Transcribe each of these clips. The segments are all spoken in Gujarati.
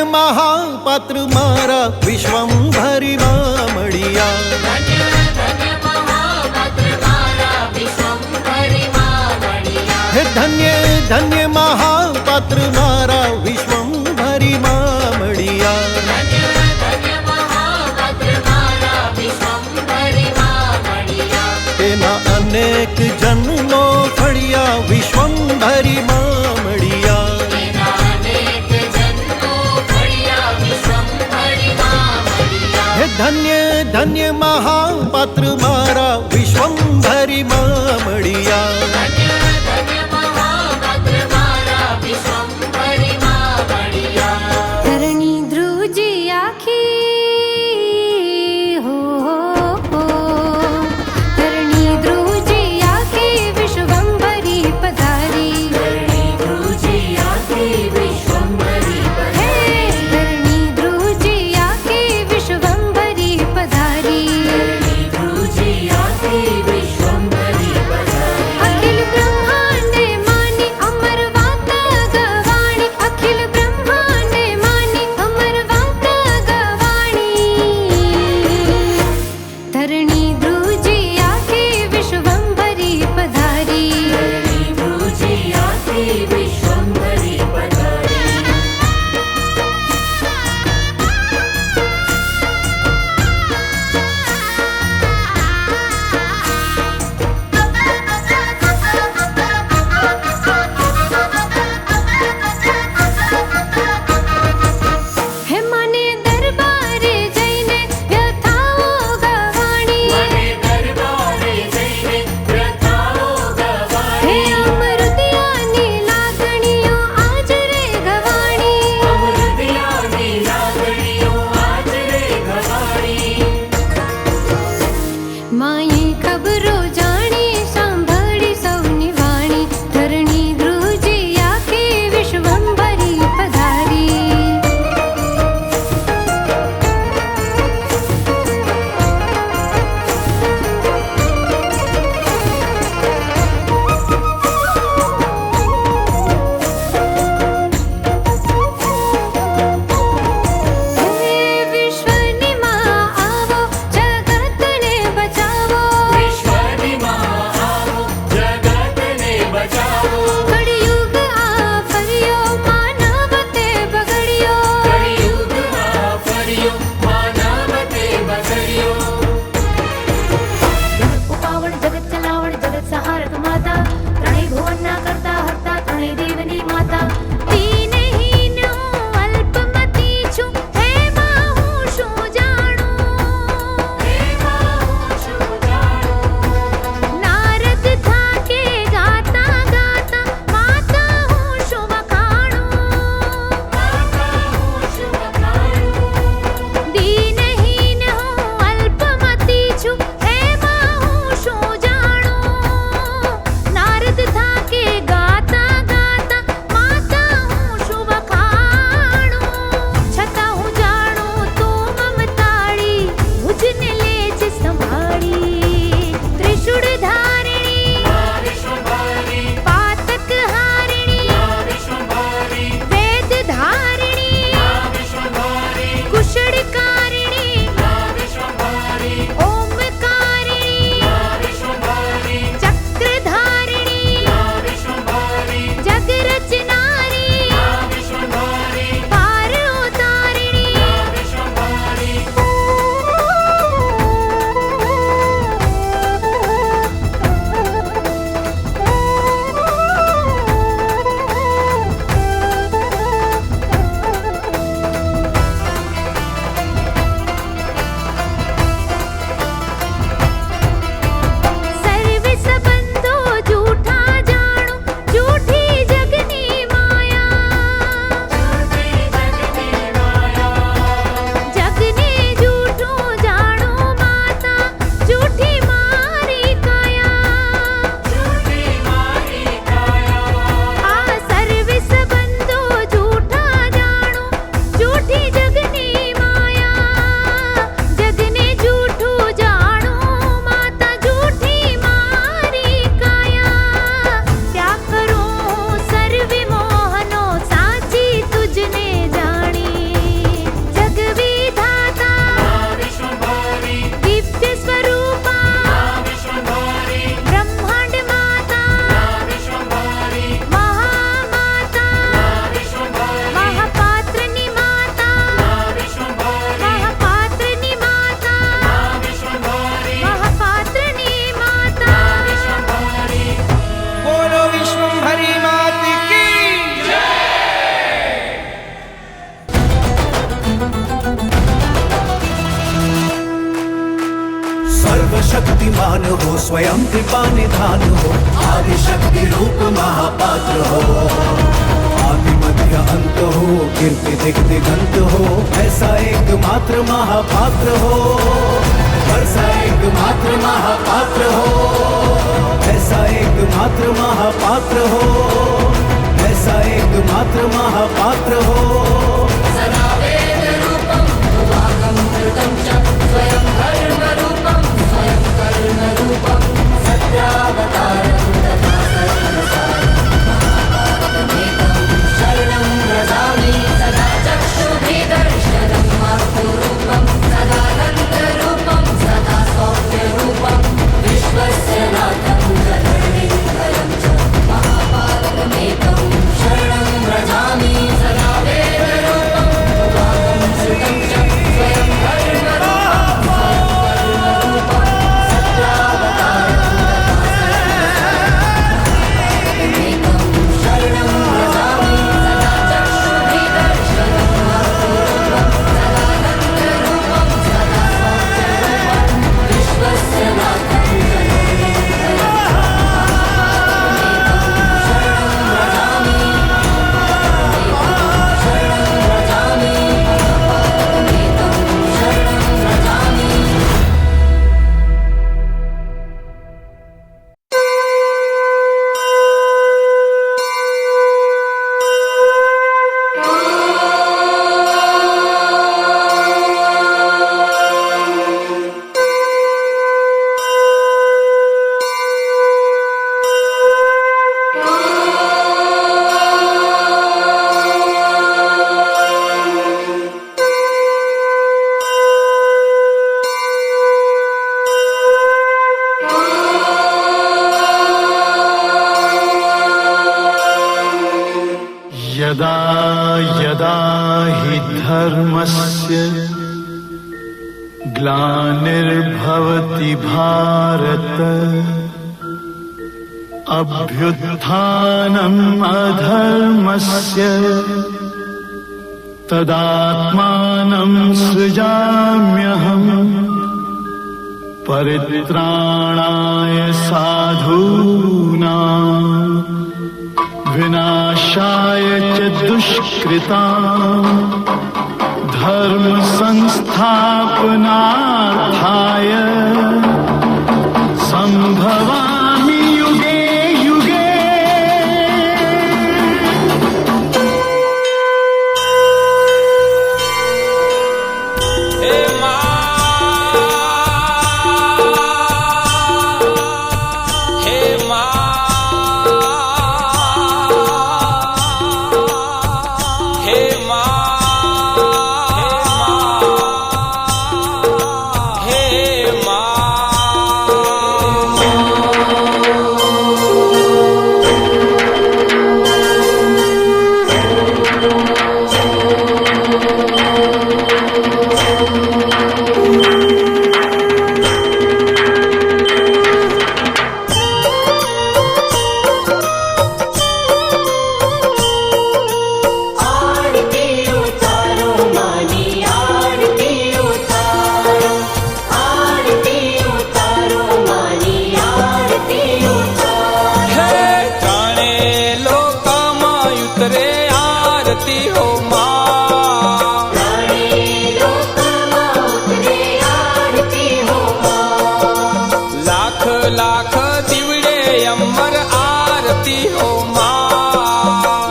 ધન્ય મહાપાત્ર મારા વિશ્વંભરીમાં મળ્યા. હે ધન્ય ધન્ય મહાપાત્ર મારા વિશ્વંભરીમાં મળ્યા. તેના અનેક જન્મો ફળ્યા વિશ્વંભરીમાં મળ્યા. હે ધન્ય ધન્ય મહાપાત્ર મારા વિશ્વંભરીમાં મળ્યા. ધરણી ધ્રુજી આખી હો ધરણી ધ્રુજી આખી વિશ્વંભરી પધારી. ધરણી ધ્રુજી આખી વિશ્વંભરી પધારી. ધરણી ધ્રુજી આખી વિશ્વંભરી પધારી. ધરણી ધ્રુજી આખી વિશ્વંભરી પધારી. અખિલ બ્રહ્માંડે માની અમર વાતા ગવાણી. અખિલ બ્રહ્માંડે માની અમર વાતા ગવાણી. ધરણી ધ્રુજી આખી વિશ્વંભરી પધારી. ધરણી ધ્રુજી આખી વિશ્વંભરી પધારી. હે મને દરબારે જઈને વ્યથાઓ ગવાણી. હે અમૃતિયાની લાગણીઓ આજ રે ગવાણી. માએ ખબરો જાણી સાંભળી સૌની વાણી. ધરણી ધ્રુજી આખી વિશ્વંભરી પધારી. હે વિશ્વની માં આવો જગતને બચાવો. કળિયુગ આ ફર્યો માનવતે બગડ્યો. ઉપાવળ જગત ચલાવળ જગત સહારક માતા. ત્રણેય ભુવનના કરતા હરતા ત્રણેય દેવની માતા. દીનહીન હું અલ્પમતી છું. એમાં હું શું જાણું. નારદ થાકે ગાતા ગાતા માતા હું શું વખાણું. દીનહીન હું અલ્પમતી છું. એમાં હું શું જાણું. નારદ થાકે ગાતા ગાતા માતા હું શું વખાણું. છતાં હું જાણું તું મમતાળી ભુજને લેજ સંભાળી. ત્રિશુળ ધારિણી પાતક હારિણી વેદ ધારિણી કુશળકારિણી ઓમકારિણી ચક્રધારિણી જગ રચનારી પાર ઉતારિણી. शक्तिमान हो स्वयं कृपा निधान हो आदिशक्ति रूप महापात्र हो आदि मध्य अंत हो कीर्ति दिग्दिगंत हो ऐसा एकमात्र महापात्र हो ऐसा एकमात्र महापात्र हो ऐसा एकमात्र महापात्र हो ऐसा एकमात्र महापात्र हो सदा वेद रूपं वागं कृतं च स्वयं धर्म रूपं स्वयं कर्ण रूपं सत्यावतारं तथा सर्वसारं महापात्रमेकं शरणं व्रजामि सदा चक्षुभिदर्शनं मातृरूपं सदा दन्तरूपं सदा सौम्यरूपं विश्वस्य नाथं जगन्निधनं च महापात्रमेकं शरणं व्रजामि सदा वेदरूपं वागं श्रुतं च स्वयं धर्मरूपं स्वयं कर्मरूपं सत्यावतारं तथा सर्वसारं महापात्रमेकं शरणं व्रजामि सदा चक्षुभिदर्शनं मातृरूपं सदा दन्तरूपं सदा सौम्यरूपं विश्वस्य नाथं जगन्निधनं च महापात्रमेकं शरणं व्रजामि यदा यदा हि धर्मस्य ग्लानिर्भवति भारत अभ्युत्थानम् अधर्मस्य तदात्मानं सृजाम्यहम् परित्राणाय साधूनां विनाशाय च दुष्कृतां धर्म संस्थापनार्थाय संभवामि युगे युगे। हे मां हे मां हे मां हे मां आरती उतारो मानी आरती उतारो मानी आरती उतारो हे जाने लोकामां उतरे आरती हो मां राणे लोकमा उतरे आरती हो मां लाख लाख दिवडे अंबर आरती हो मां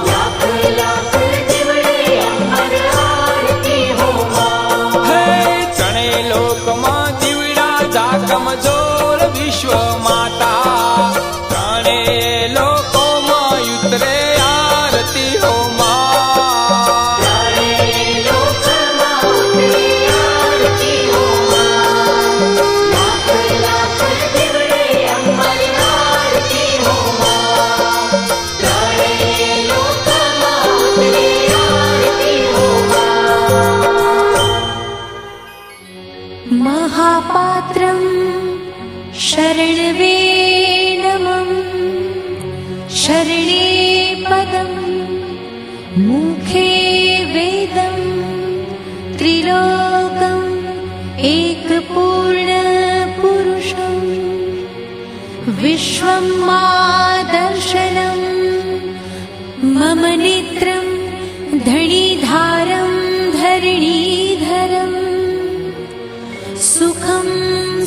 लाख लाख दिवडे अंबर आरती हो मां हे चणे लोकमा दिवडा जा कमजोर विश्व माता चणे लोकोमा उतरे आरती हो मां राणे लोकमा उतरे आरती हो मां लाख लाख दिवडे अंबर आरती हो मां राणे लोकमा उतरे आरती हो मां महापात्रं शरणवेनमं शरणे पदं मुखे वेदं त्रिलोकम् एकपूर्णपुरुषम् विश्वं मादर्शनं मम नेत्रं धणीधारं धरणीधरं सुखं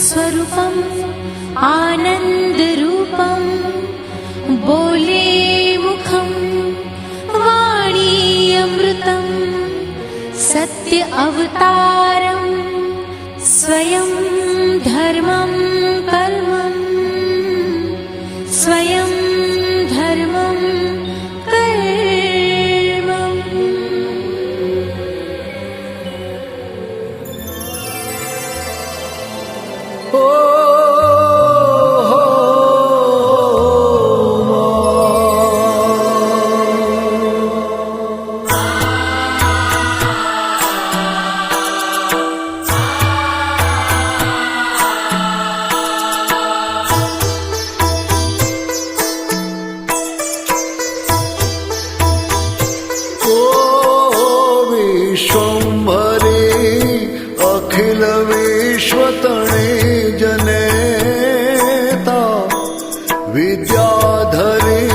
स्वरूपम् आनन्दरूपं बोले मुखं वाणी अमृतं सत्य अवतारं स्वयं धर्मं कर्मं स्वयं धर्मं कर्मम् विश्वंभरे अखिल विश्वतणे जनेता विद्याधरी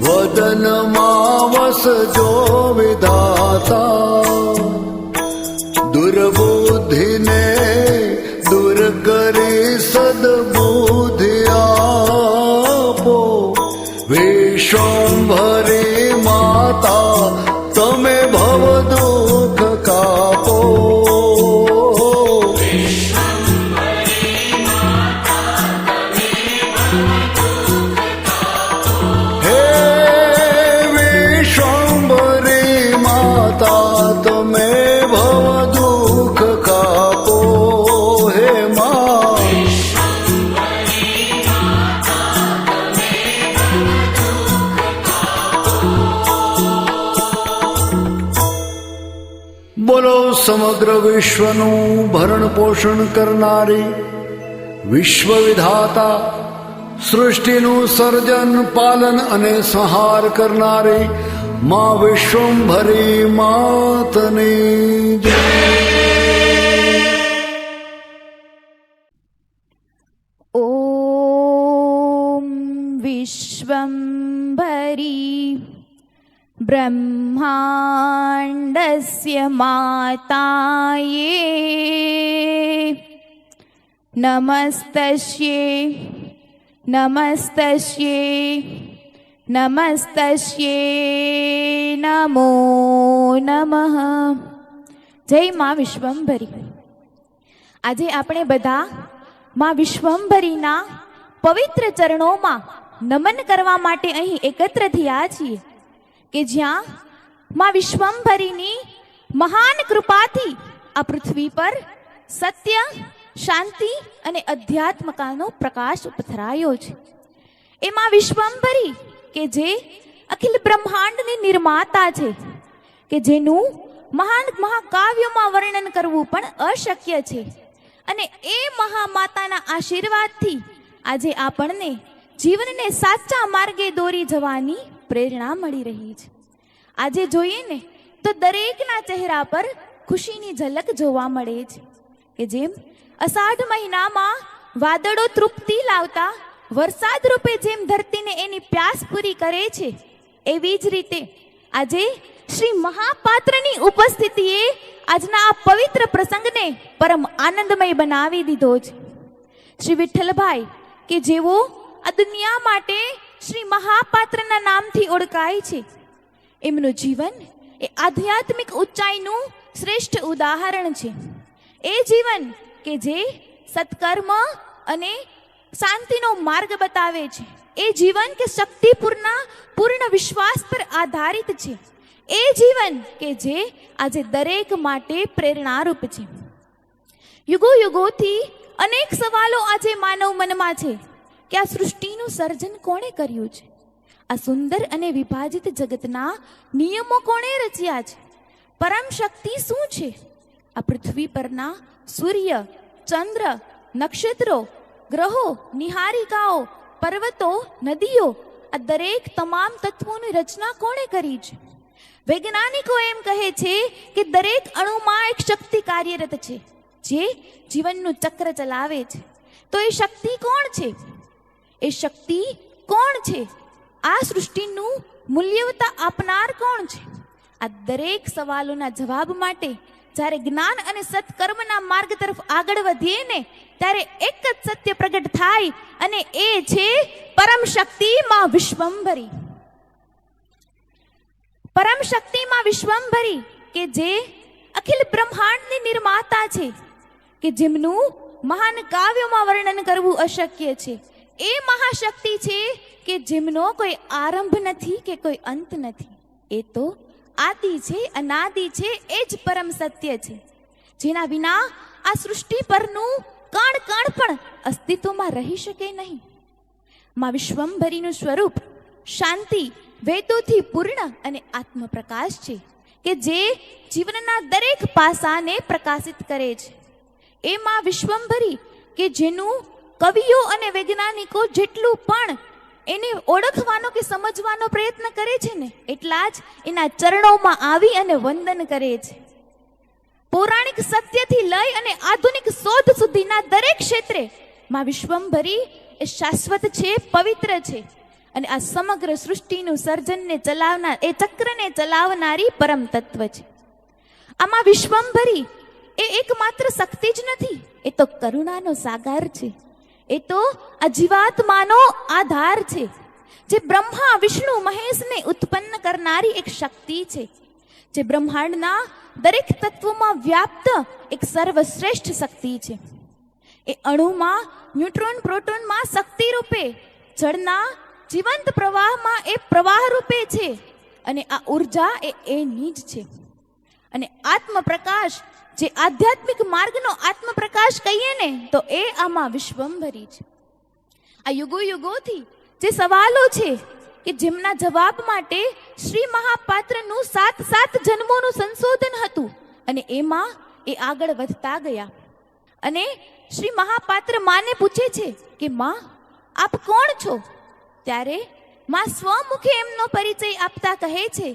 वदनमावस जो विधाता दुर्बुद्धिने दूर करे सद्बुद्धि आपो विश्वंभरे माता तमे भव दुख कापो हे विश्वंभरी माता तमे भव दुख कापो हे माँ બોલો સમગ્ર વિશ્વનું ભરણ પોષણ કરનારી વિશ્વ વિધાતા સૃષ્ટિનું સર્જન પાલન અને સંહાર કરનારી મા વિશ્વંભરી માતની જય. ॐ विश्वंभरी ब्रह्माण्डस्य माताये नमस्तस्यै नमस्तस्यै नमस्तस्यै नमो नमः. જય મા વિશ્વંભરી. આજે આપણે બધા મા વિશ્વંભરીના પવિત્ર ચરણોમાં નમન કરવા માટે અહીં એકત્ર થયા છીએ કે જ્યાં માં વિશ્વંભરીની મહાન કૃપાથી આ પૃથ્વી પર સત્ય, શાંતિ અને અધ્યાત્મકાનો પ્રકાશ પથરાયો છે. એ માં વિશ્વંભરી કે જે અખિલ બ્રહ્માંડની નિર્માતા છે, કે જેનું મહાન મહાકાવ્યોમાં વર્ણન કરવું પણ અશક્ય છે. અને એ મહામાતાના આશીર્વાદથી આજે આપણને જીવનને સાચા માર્ગે દોરી જવાની પ્રેરણા મળી રહી છે. આજે જોઈએ ને તો દરેકના ચહેરા પર ખુશીની ઝલક જોવા મળે છે કે જેમ અષાઢ મહિનામાં વાદળો તૃપ્તિ લાવતા વરસાદ રૂપે જેમ ધરતીને એની પ્યાસ પૂરી કરે છે, એવી જ રીતે આજે શ્રી મહાપાત્રની ઉપસ્થિતિએ આજના આ પવિત્ર પ્રસંગને પરમ આનંદમય બનાવી દીધો છે. શ્રી વિઠ્ઠલભાઈ કે જેઓ આ દુનિયા માટે શ્રી મહાપાત્રના નામથી ઓળખાય છે, એમનું જીવન એ આધ્યાત્મિક ઊંચાઈનું શ્રેષ્ઠ ઉદાહરણ છે. એ જીવન કે જે સત્કર્મ અને શાંતિનો માર્ગ બતાવે છે, એ જીવન કે પૂર્ણ વિશ્વાસ પર આધારિત છે, એ જીવન કે જે આજે દરેક માટે પ્રેરણારૂપ છે. યુગો યુગોથી અનેક સવાલો આજે માનવ મનમાં છે કે આ સૃષ્ટિનું સર્જન કોણે કર્યું છે? આ સુંદર અને વિભાજિત જગતના નિયમો કોણે રચ્યા છે? પરમ શક્તિ શું છે? આ પૃથ્વી પરના સૂર્ય, ચંદ્ર, નક્ષત્રો, ગ્રહો, નિહારિકાઓ, પર્વતો, નદીઓ, આ દરેક તમામ તત્વોની રચના કોણે કરી છે? વૈજ્ઞાનિકો એમ કહે છે કે દરેક અણુમાં એક શક્તિ કાર્યરત છે જે જીવનનું ચક્ર ચલાવે છે. તો એ શક્તિ કોણ છે? એ શક્તિ કોણ છે? આ સૃષ્ટિનું મૂલ્યવતા આપનાર કોણ છે? આ દરેક સવાલોના જવાબ માટે જ્યારે જ્ઞાન અને સત્કર્મના માર્ગ તરફ આગળ વધીએ ને ત્યારે એક જ સત્ય પ્રગટ થાય અને એ છે પરમ શક્તિ માં વિશ્વંભરી. પરમ શક્તિ માં વિશ્વંભરી કે જે અખિલ બ્રહ્માંડની નિર્માતા છે, કે જેમનું મહાન કાવ્યોમાં વર્ણન કરવું અશક્ય છે. એ મહાશક્તિ છે કે જેમનો કોઈ આરંભ નથી કે કોઈ અંત નથી. એ તો આદિ છે, અનાદિ છે, એ જ પરમ સત્ય છે, જેના વિના આ સૃષ્ટિ પરનું કણ કણ પણ અસ્તિત્વમાં રહી શકે નહીં. માં વિશ્વંભરીનું સ્વરૂપ શાંતિ, વેદોથી પૂર્ણ અને આત્મપ્રકાશ છે, કે જે જીવનના દરેક પાસાને પ્રકાશિત કરે છે. એ માં વિશ્વંભરી કે જેનું કવિઓ અને વૈજ્ઞાનિકો જેટલું પણ એને ઓળખવાનો કે સમજવાનો પ્રયત્ન કરે છે ને એટલા જ એના ચરણોમાં આવી અને વંદન કરે છે. પૌરાણિક સત્યથી લઈ અને આધુનિક શોધ સુધીના દરેક ક્ષેત્રે માં વિશ્વંભરી એ શાશ્વત છે, પવિત્ર છે અને આ સમગ્ર સૃષ્ટિનું સર્જનને ચલાવનાર, એ ચક્રને ચલાવનારી પરમ તત્વ છે. આમાં વિશ્વંભરી એ એકમાત્ર શક્તિ જ નથી, એ તો કરુણાનો સાગર છે. એ તો આ જીવાત્માનો આધાર છે, જે બ્રહ્મા, વિષ્ણુ, મહેશને ઉત્પન્ન કરનારી એક શક્તિ છે, જે બ્રહ્માંડના દરેક તત્વોમાં વ્યાપ્ત એક સર્વશ્રેષ્ઠ શક્તિ છે. એ અણુમાં, ન્યુટ્રોન, પ્રોટોનમાં શક્તિ રૂપે, જળના જીવંત પ્રવાહમાં એ પ્રવાહ રૂપે છે અને આ ઉર્જા એ એની જ છે. અને આત્મપ્રકાશ, જે આધ્યાત્મિક માર્ગનો આત્મપ્રકાશ કહીએ ને તો એ આમાં વિશ્વંભરી છે. આ યુગો યુગોથી જે સવાલો છે કે જેમના જવાબ માટે શ્રી મહાપાત્રનું 7 જન્મોનું સંશોધન હતું અને એમાં એ આગળ વધતા ગયા. અને શ્રી મહાપાત્ર માને પૂછે છે કે માં, આપ કોણ છો? ત્યારે માં સ્વમુખે એમનો પરિચય આપતા કહે છે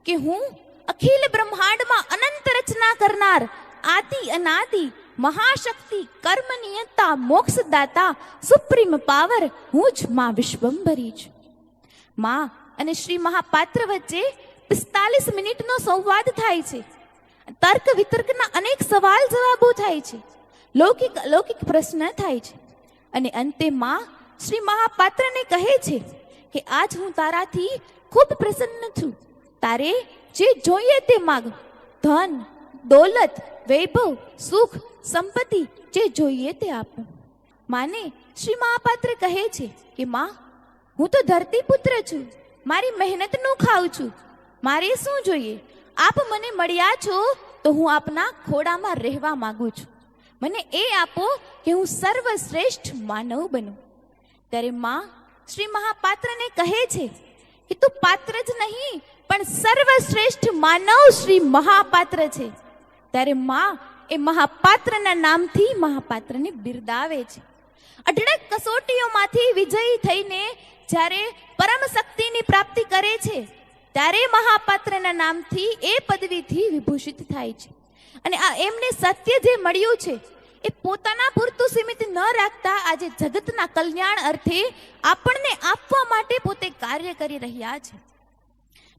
કે હું અખિલ બ્રહ્માંડમાં અનંત રચના કરનાર આદિ અનાદિ મહાશક્તિ, કર્મનિયતા, મોક્ષદાતા, સુપ્રીમ પાવર, હું જ માં વિશ્વંભરી છું. માં અને શ્રી મહાપાત્ર વચ્ચે 45 મિનિટનો સંવાદ થાય છે. તર્ક વિતર્કના અનેક સવાલ જવાબો થાય છે, લૌકિક અલૌકિક પ્રશ્ન થાય છે અને અંતે માં શ્રી મહાપાત્રને કહે છે કે આજ હું તારાથી ખૂબ પ્રસન્ન છું. તારે જે જોઈએ તે માગ, ધન, દોલત, વૈભવ, સુખ, સંપત્તિ, જે જોઈએ તે આપું. માને શ્રી મહાપાત્ર કહે છે કે માં, હું તો ધરતીપુત્ર છું, મારી મહેનતનું ખાઉં છું, મારે શું જોઈએ? આપ મને મળ્યા છો તો હું આપના ખોળામાં રહેવા માંગુ છું. મને એ આપો કે હું સર્વશ્રેષ્ઠ માનવ બનું. ત્યારે માં શ્રી મહાપાત્રને કહે છે કે તું પાત્ર જ નહીં પણ સર્વશ્રેષ્ઠ માનવ શ્રી મહાપાત્ર છે. ત્યારે માં એ મહાપાત્રના નામથી મહાપાત્રને બિરદાવે છે. અઢળક કસોટીઓમાંથી વિજયી થઈને જ્યારે પરમ શક્તિની પ્રાપ્તિ કરે છે ત્યારે મહાપાત્રના નામથી એ પદવીથી વિભૂષિત થાય છે. અને આ એમને સત્ય જે મળ્યું છે એ પોતાના પૂરતું સીમિત ન રાખતા આજે જગતના કલ્યાણ અર્થે આપણને આપવા માટે પોતે કાર્ય કરી રહ્યા છે.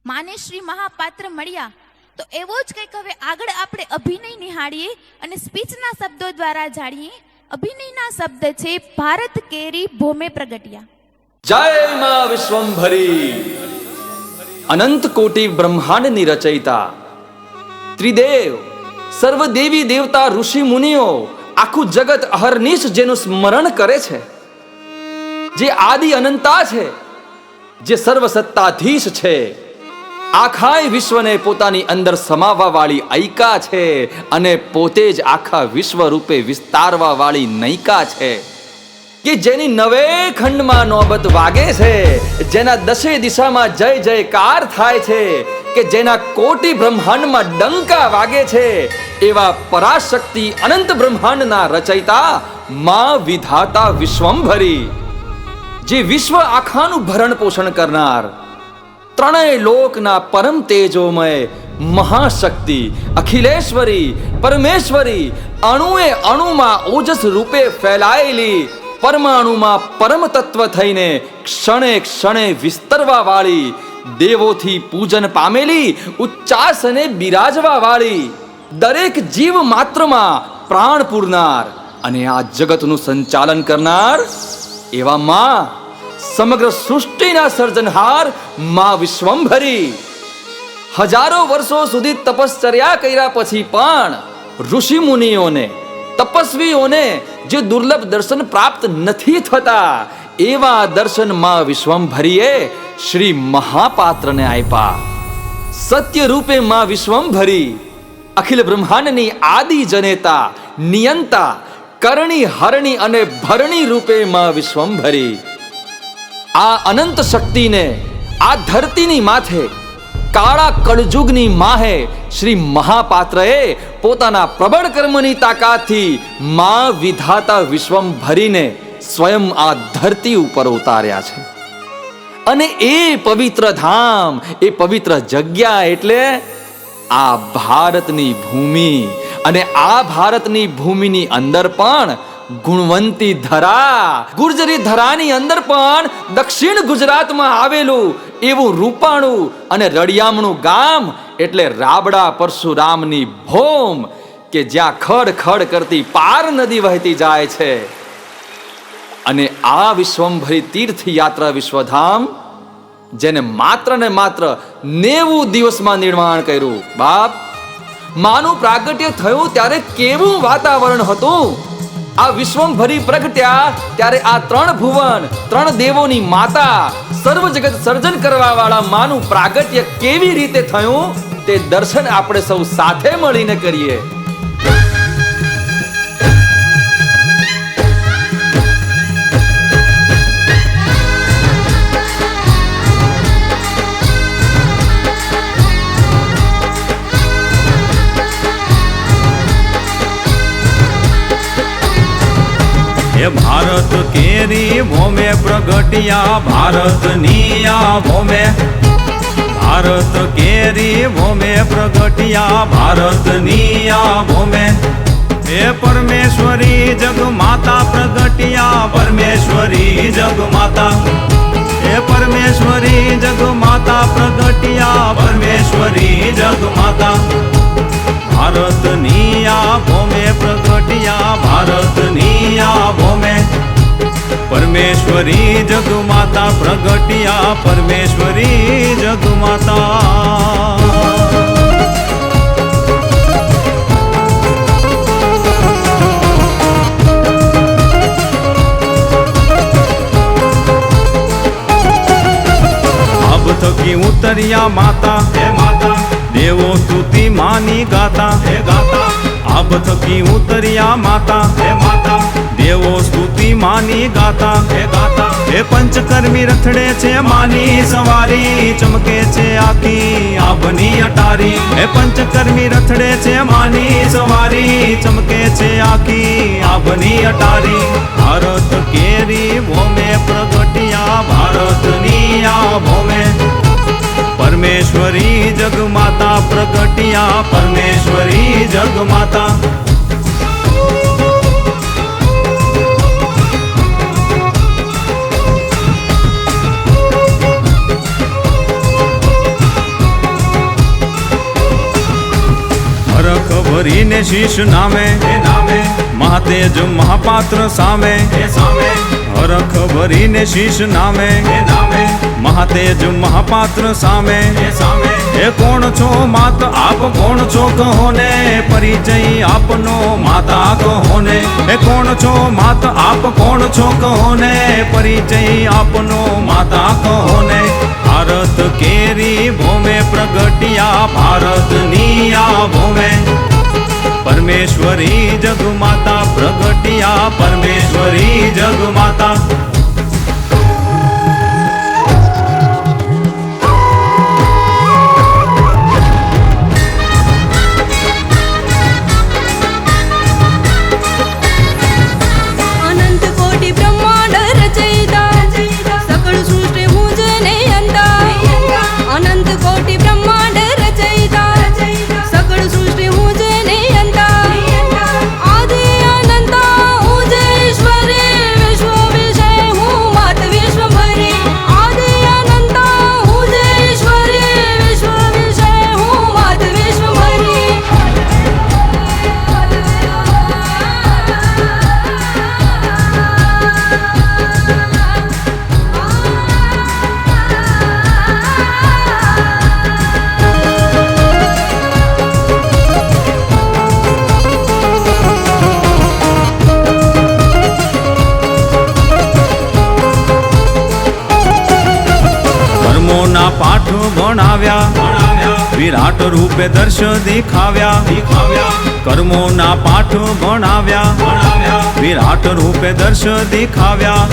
માને શ્રી મહાપાત્ર મળ્યા તો એવો જ કંઈક હવે આગળ આપણે અભિનય નિહાળીએ અને સ્પીચના શબ્દો દ્વારા જાણીએ. અભિનયના શબ્દ છે ભારત કેરી ભોમે પ્રગટ્યા. જય માં વિશ્વંભરી, અનંત કોટી બ્રહ્માંડની રચયિતા, ત્રિદેવ, સર્વ દેવી દેવતા, ઋષિ મુનિઓ, આખું જગત અહર્નિશ જેનું સ્મરણ કરે છે, જે આદિ અનંતા છે, જે સર્વ સત્તાધીશ છે, આખાય વિશ્વને પોતાની અંદર સમાવવા વાળી આયકા છે અને પોતે જ આખા વિશ્વ રૂપે વિસ્તારવા વાળી નયિકા છે, કે જેની 9 ખંડમાં નોબત વાગે છે, જેના 10 દિશામાં જય જયકાર થાય છે, કે જેના કોટી બ્રહ્માંડમાં ડંકા વાગે છે, એવા પરાશક્તિ અનંત બ્રહ્માંડના રચયિતા માં વિધાતા વિશ્વંભરી, જે વિશ્વ આખાનું ભરણ પોષણ કરનાર, ત્રણેય લોકના પરમ તેજોમય મહાશક્તિ, અખિલેશ્વરી, પરમેશ્વરી, અણુએ અણુમાં ઓજસ રૂપે ફેલાયેલી પરમાણુમાં પરમ તત્વ થઈને ક્ષણે ક્ષણે વિસ્તરવા વાળી, દેવોથી પૂજન પામેલી, ઉચ્ચાસને બિરાજવા વાળી, દરેક જીવ માત્રમાં પ્રાણ પૂરનાર અને આ જગતનું સંચાલન કરનાર એવા માં, સમગ્ર સૃષ્ટિના સર્જનહાર માં વિશ્વંભરી. હજારો વર્ષો સુધી તપશ્ચર્યા કર્યા પછી પણ ઋષિ મુનિઓને, તપસ્વીઓને જે દુર્લભ દર્શન પ્રાપ્ત નથી થતા, એવા દર્શન માં વિશ્વંભરીએ શ્રી મહાપાત્રને આપ્યા. સત્ય રૂપે માં વિશ્વંભરી અખિલ બ્રહ્માંડની આદિ જનેતા, નિયંતા, કરણી, હરણી અને ભરણી રૂપે માં વિશ્વંભરી. આ અનંત શક્તિને આ ધરતીની માથે કાળા કળજુગની માહે શ્રી મહાપાત્રએ પોતાના પ્રબળ કર્મની તાકાતથી માં વિધાતા વિશ્વંભરીને સ્વયં આ ધરતી ઉપર ઉતાર્યા છે. અને એ પવિત્ર ધામ, એ પવિત્ર જગ્યા એટલે આ ભારતની ભૂમિ. અને આ ભારતની ભૂમિની અંદર પણ ગુણવંતી ધરા, ગુર્જરી ધરાની અંદર પણ દક્ષિણ ગુજરાતમાં આવેલું એવું રૂપાણું અને રળિયામણું ગામ એટલે રાબડા પરશુરામની ભૂમ, કે જ્યાં ખડ ખડ કરતી પાર નદી વહેતી જાય છે. અને આ વિશ્વંભરી તીર્થ યાત્રા વિશ્વધામ, જેને માત્ર ને માત્ર 90 દિવસમાં નિર્માણ કર્યું. બાપ, માનું પ્રાગટ્ય થયું ત્યારે કેવું વાતાવરણ હતું! આ વિશ્વંભરી પ્રગટ્યા ત્યારે આ 3 ભુવન, 3 દેવોની માતા, સર્વ જગત સર્જન કરવા વાળા માનું પ્રાગટ્ય કેવી રીતે થયું તે દર્શન આપણે સૌ સાથે મળીને કરીએ. हे भारत केरी भूमे प्रगटिया भारतनी आ भूमे, भारत केरी भूमे प्रगटिया भारतनी आ भूमे. हे परमेश्वरी जग माता प्रगटिया परमेश्वरी जग माता. हे परमेश्वरी जग माता प्रगटिया परमेश्वरी जग माता. भारतनी आ भूमे प्रगटिया भारतनी आ भूमे. परमेश्वरी जग माता प्रगटिया परमेश्वरी जग माता. अब थकी उतरिया माता, हे माता, देवो स्तुति मानी गाता, हे गाता. अब थकी उतरिया माता, हे माता, देवो स्तुति मानी गाता, हे गाता. हे पंचकर्मी रथड़े छे मानी सवारी, चमके छे आखी आभनी अटारी. हे पंचकर्मी रथड़े छे मानी सवारी, चमके छे आखी आभनी अटारी. भारत केरी भूमे प्रगटिया भारतनी आ भूमे. परमेश्वरी जग माता प्रगटिया परमेश्वरी जग माता. हरख भरी ने शीश नामे, हे नामे, महातेज महापात्र सामे, हे सामे. हरख भरी ने शीश नामे, हे नामे, महातेज महापात्र सामे, हे सामे. हे कोण छो मात आप कोण छो कहो ने, परिचय आपनो माता कहो ने. हे कोण छो मात आप कोण छो कहो ने, परिचय आपनो माता कहो ने. भारत केरी भूमे प्रगटिया भारतनी आ भूमे. परमेश्वरी जग माता प्रगटिया परमेश्वरी जग माता. अनंत कोटि ब्रह्मांड रचयिता, सकल सृष्टि पूजने अंता. अनंत कोटि ब्रह्मांड रचयिता, सकल सृष्टि पूजने अंता. आदि अनंता ऊर्जेश्वरी विश्व વિરાટ રૂપે દર્શ દેખાવ્યા કર્મોના પાઠ ભણાવ્યા વિરાટ રૂપે દર્શ દેખાવ્યા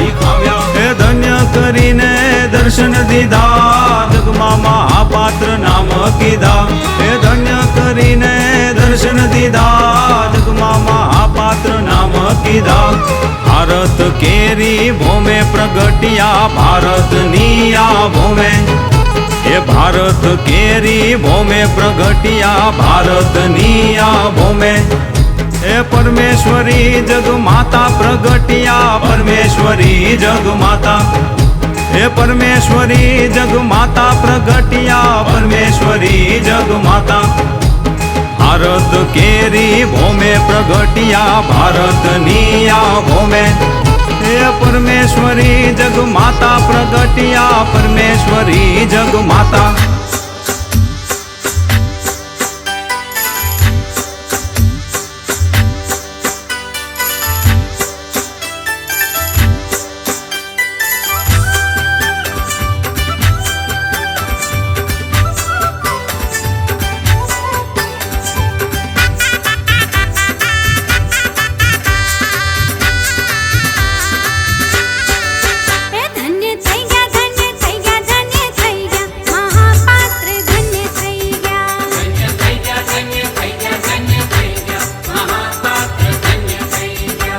હે ધન્ય કરીને દર્શન દીધા જગમાં મહાપાત્ર નામ કીધા હે ધન્ય કરીને દર્શન દીધા જગમાં મહાપાત્ર નામ કીધા ભારત કેરી ભૂમે પ્રગટિયા ભારતની આ ભૂમે એ ભારત કેરી ભૂમે પ્રગટિયા ભારતની આ ભૂમે એ પરમેશ્વરી જગ માતા પ્રગટિયા પરમેશ્વરી જગ માતા એ પરમેશ્વરી જગ માતા પ્રગટિયા પરમેશ્વરી જગ માતા ભારત કેરી ભૂમે પ્રગટિયા ભારતની આ ભૂમે હે પરમેશ્વરી જગ માતા પ્રગટિયા પરમેશ્વરી જગ માતા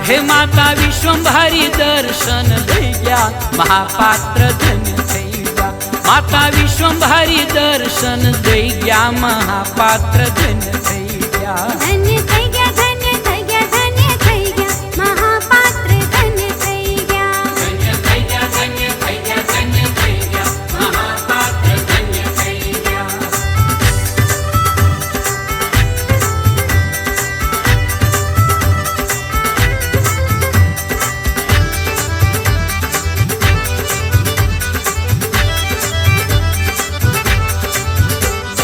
હે માતા વિશ્વંભરી દર્શન થઈ ગયા મહાપાત્ર ધન્ય થઈ ગયા માતા વિશ્વંભરી દર્શન થઈ ગયા મહાપાત્ર ધન્ય થઈ ગયા ધન્ય થઈ ગયા ધન્ય થઈ ગયા ધન્ય થઈ ગયા મહાપાત્ર ધન્ય થઈ ગયા ધન્ય થઈ ગયા ધન્ય થઈ ગયા ધન્ય થઈ ગયા મહાપાત્ર ધન્ય થઈ ગયા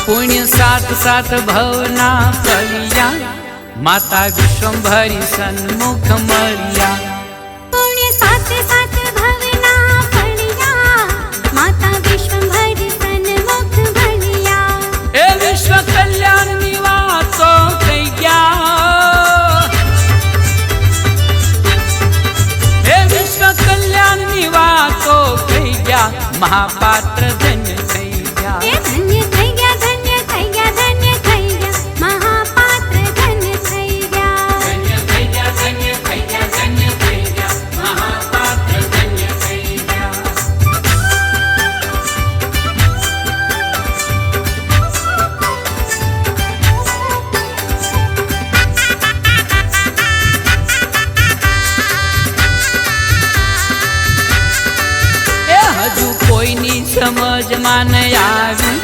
પુણ્ય સાત સાત ભવના ફળિયા માતા વિશ્વંભરી સન્મુખ મળ્યા પુણ્ય સાત સાત ભવના ફળિયા માતા વિશ્વંભરી સન્મુખ ભળિયા એ વિશ્વ કલ્યાણની વાતો થઈ ગયા એ વિશ્વ કલ્યાણની વાતો થઈ ગયા મહાપાત્ર ધન્ય થઈ ગયા એ ધન્ય થઈ ગયા ધન્ય થઈ ગયા ધન્ય થઈ ગયા મહાપાત્ર ધન્ય થઈ ગયા ધન્ય થઈ ગયા ધન્ય થઈ ગયા ધન્ય થઈ ગયા મહાપાત્ર ધન્ય થઈ ગયા એ હજુ કોઈની સમજમાં ન આવી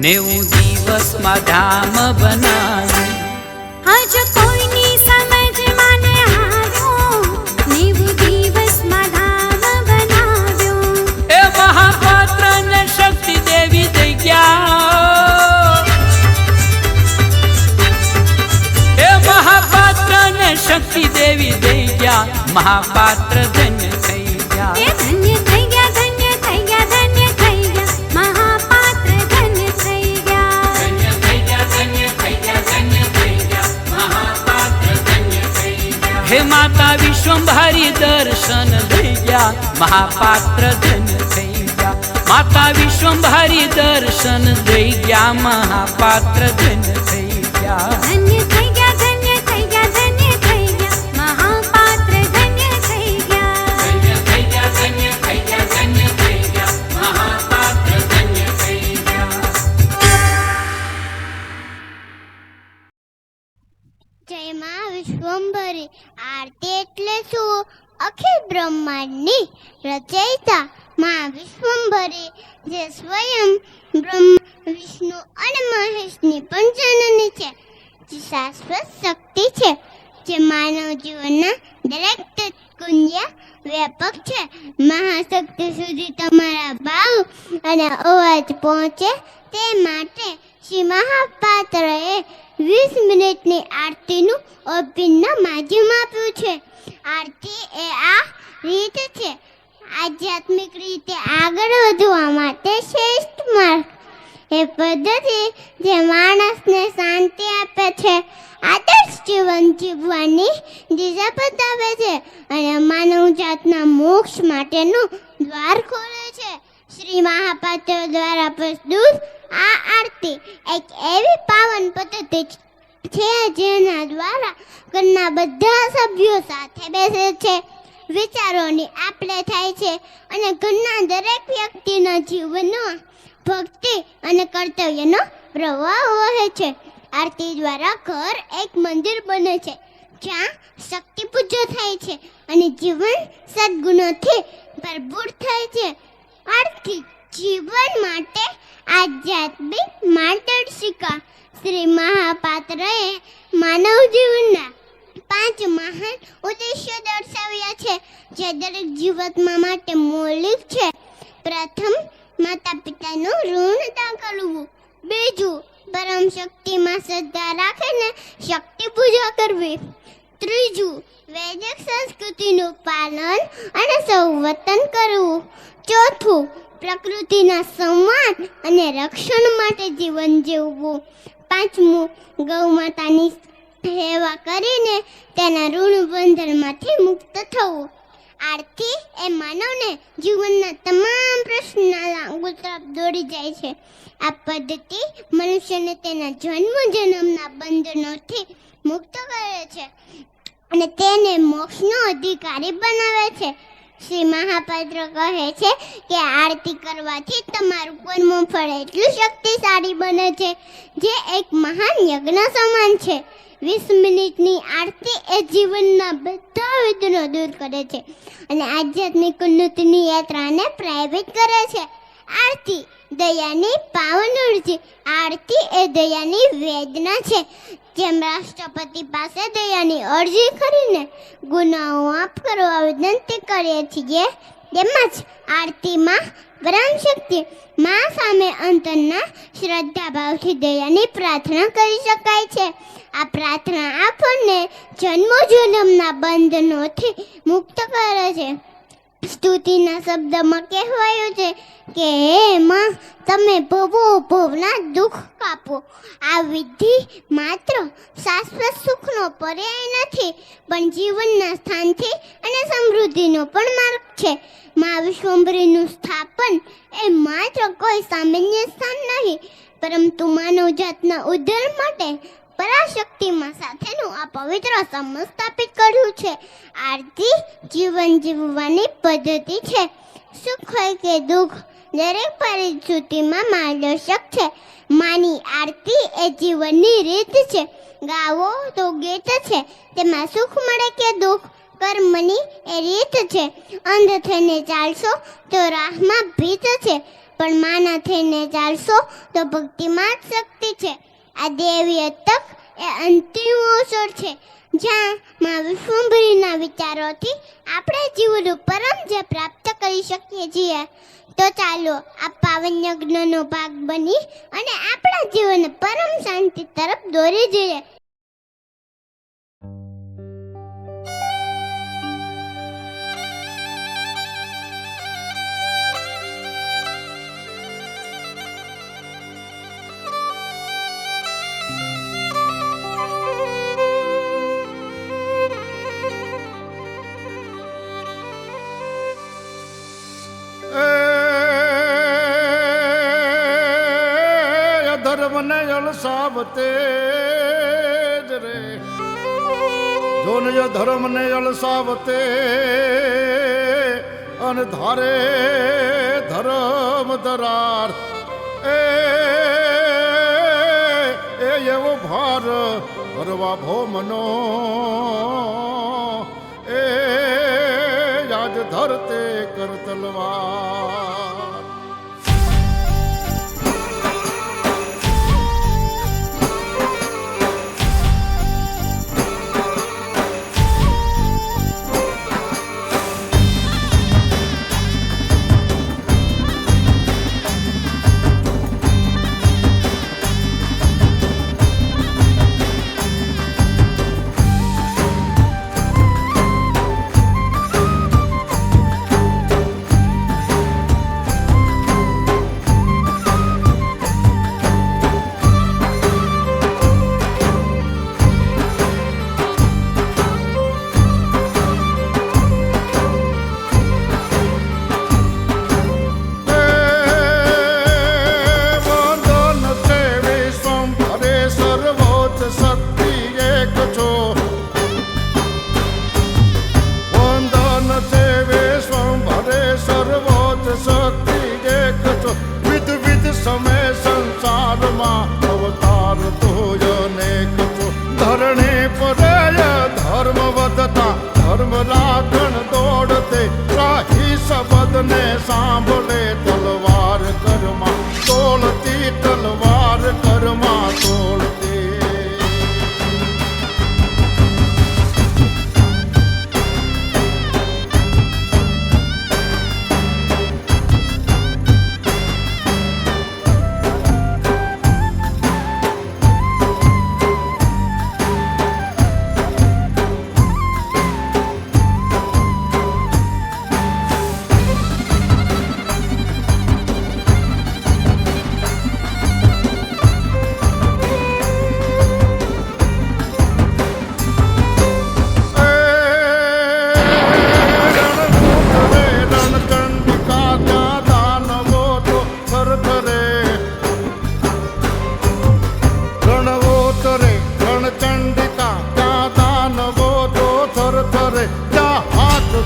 90 દિવસમાં ધામ બનાવ્યું હજુ કોઈની સમજમાં ન આવ્યું 90 દિવસમાં ધામ બનાવ્યું એ મહાપાત્ર ને શક્તિ દેવી થઈ ગયા એ મહાપાત્ર ને શક્તિ દેવી થઈ ગયા મહાપાત્ર ધન્ય થઈ ગયા એ ધન્ય થઈ ગયા ધન્ય થઈ ગયા ધન્ય થઈ ગયા મહાપાત્ર ધન્ય થઈ ગયા ધન્ય થઈ ગયા ધન્ય થઈ ગયા ધન્ય થઈ ગયા મહાપાત્ર ધન્ય થઈ ગયા હે માતા વિશ્વંભરી દર્શન થઈ ગયા મહાપાત્ર ધન્ય થઈ ગયા માતા વિશ્વંભરી દર્શન થઈ ગયા મહાપાત્ર ધન્ય થઈ ગયા ધન્ય થઈ ગયા ધન્ય થઈ ગયા ધન્ય થઈ ગયા મહાપાત્ર ધન્ય થઈ ગયા ધન્ય થઈ ગયા ધન્ય થઈ ગયા ધન્ય થઈ ગયા મહાપાત્ર ધન્ય થઈ ગયા જય માં વિશ્વંભરી આરતી એટલે શું? અખિલ બ્રહ્માંડની રચયિતા માં વિશ્વંભરી જે સ્વયં બ્રહ્મ વિષ્ણુ અને મહેશની પણ જનની છે, જે શાશ્વત શક્તિ છે, જે માનવ જીવનના દરેક તત્કુંજ્યા વ્યાપક છે. મહાશક્તિ સુધી તમારા ભાવ અને અવાજ પહોંચે તે માટે શ્રી મહાપાત્રએ 20 મિનિટની આરતીનું અભિન્ન માધ્યમ આપ્યું છે. આરતી એ આ રીત છે આધ્યાત્મિક રીતે આગળ વધવા માટે શ્રેષ્ઠ માર્ગ. એ પદ્ધતિ જે માણસને શાંતિ આપે છે, આદર્શ જીવન જીવવાની દિશા બતાવે છે અને માનવ જાતના મોક્ષ માટેનું દ્વાર ખોલે છે. શ્રી મહાપાત્ર દ્વારા પ્રસ્તુત આ આરતી એક એવી પાવન પદ્ધતિ છે જેના દ્વારા ઘરના બધા સભ્યો સાથે બેસે છે, વિચારોની આપ-લે થાય છે અને ઘરના દરેક વ્યક્તિના જીવનમાં ભક્તિ અને કર્તવ્યનો પ્રવાહ વહે છે. આરતી દ્વારા ઘર એક મંદિર બને છે જ્યાં શક્તિ પૂજા થાય છે અને જીવન સદગુણોથી ભરપૂર થાય છે. આરતી જીવન માટે આધ્યાત્મિક માર્ગદર્શિકા. શ્રી મહાપાત્રએ માનવ જીવનના 5 મહાન ઉદ્દેશ્યો દર્શાવ્યા છે જે દરેક જીવાત્મા માટે મૌલિક છે. પ્રથમ, માતા પિતાનું ઋણ અદા કરવું. બીજું, પરમ શક્તિમાં શ્રદ્ધા રાખીને શક્તિ પૂજા કરવી. ત્રીજું, વૈદિક સંસ્કૃતિનું પાલન અને સંવર્ધન કરવું. ચોથું, પ્રકૃતિના સંવાદ અને રક્ષણ માટે જીવન જીવવું. પાંચમું, ગૌ માતાની સેવા કરીને તેના ઋણ બંધનમાંથી મુક્ત થવું. આરતી એ માનવને જીવનના તમામ પ્રશ્નના લાંગુ તરફ દોડી જાય છે. આ પદ્ધતિ મનુષ્યને તેના જન્મના બંધનોથી મુક્ત કરે છે અને તેને મોક્ષનો અધિકારી બનાવે છે. શ્રી મહાપાત્ર કહે છે કે આરતી કરવાથી તમારું કર્મફળ એટલું શક્તિશાળી બને છે જે એક મહાન યજ્ઞ સમાન છે. 20 મિનિટની આરતી એ જીવનના બધા વિઘ્નો દૂર કરે છે અને આધ્યાત્મિક ઉન્નતિની યાત્રાને પ્રેરિત કરે છે. આરતી દયાની પાવન ઉર્જા. આરતી એ દયાની વેદના છે. જેમ રાષ્ટ્રપતિ પાસે દયાની અરજી કરીને ગુનાઓ માફ કરવા વિનંતી કરીએ છીએ, તેમજ આરતીમાં પરમ શક્તિ મા સામે અંતરના શ્રદ્ધાભાવથી દયાની પ્રાર્થના કરી શકાય છે. આ પ્રાર્થના આપણને જન્મોજન્મના બંધનોથી મુક્ત કરે છે. સ્તુતિના શબ્દમાં કહેવાયું છે કે હે માં, તમે ભવો ભવના દુઃખ કાપો. આ વિધિ માત્ર શાશ્વત સુખનો પર્યાય નથી, પણ જીવનના સ્થાનથી અને સમૃદ્ધિનો પણ માર્ગ છે. મા વિશ્વંભરીનું સ્થાપન એ માત્ર કોઈ સામાન્ય સ્થાન નહીં, પરંતુ માનવ જાતના ઉદ્ધાર માટે પરાશક્તિમાં સાથેનું આ પવિત્ર સંબંધ સ્થાપિત કર્યું છે. આરતી જીવન જીવવાની પદ્ધતિ છે. સુખ હોય કે દુઃખ, દરેક પરિસ્થિતિમાં માર્ગદર્શક છે. માની આરતી એ જીવનની રીત છે. ગાવો તો ગીત છે, તેમાં સુખ મળે કે દુઃખ, કર્મની એ રીત છે. અંધ થઈને ચાલશો તો રાહમાં ભીત છે, પણ માના થઈને ચાલશો તો ભક્તિમાં જ શક્તિ છે. આ દેવીય તક એ અંતિમ અવસર છે જ્યાં મા વિશ્વંભરીના વિચારોથી આપણે જીવનું પરમ જે પ્રાપ્ત કરી શકીએ છીએ. તો ચાલો આ પાવન યજ્ઞનો ભાગ બની અને આપણા જીવન પરમ શાંતિ તરફ દોરી જઈએ. ધર્મને અલસાવતે જ રે, જોન ધર્મને અલસાવતે અને ધારે ધર્મ ધરાર એ એવો ભાર ભરવા ભોમનો એ યાદ ધરતે કર તલવાર. રાગણ દોડતે રાહી શબ્દને સાંભળે તલવાર કરમાં તોલતી તલવાર કરમાં તોલતી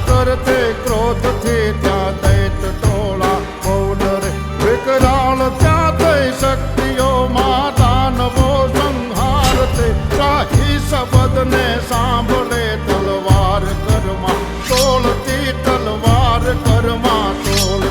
કરતે ક્રોધથી ત્યાં દૈત ટોળા પૌડરે વિકરાળ ત્યાં થઈ શક્તિઓ માં દાનવો સંહારતે રાહી શબ્દને સાંભળે તલવાર કરમાં તોલતી તલવાર કરમાં તોલતી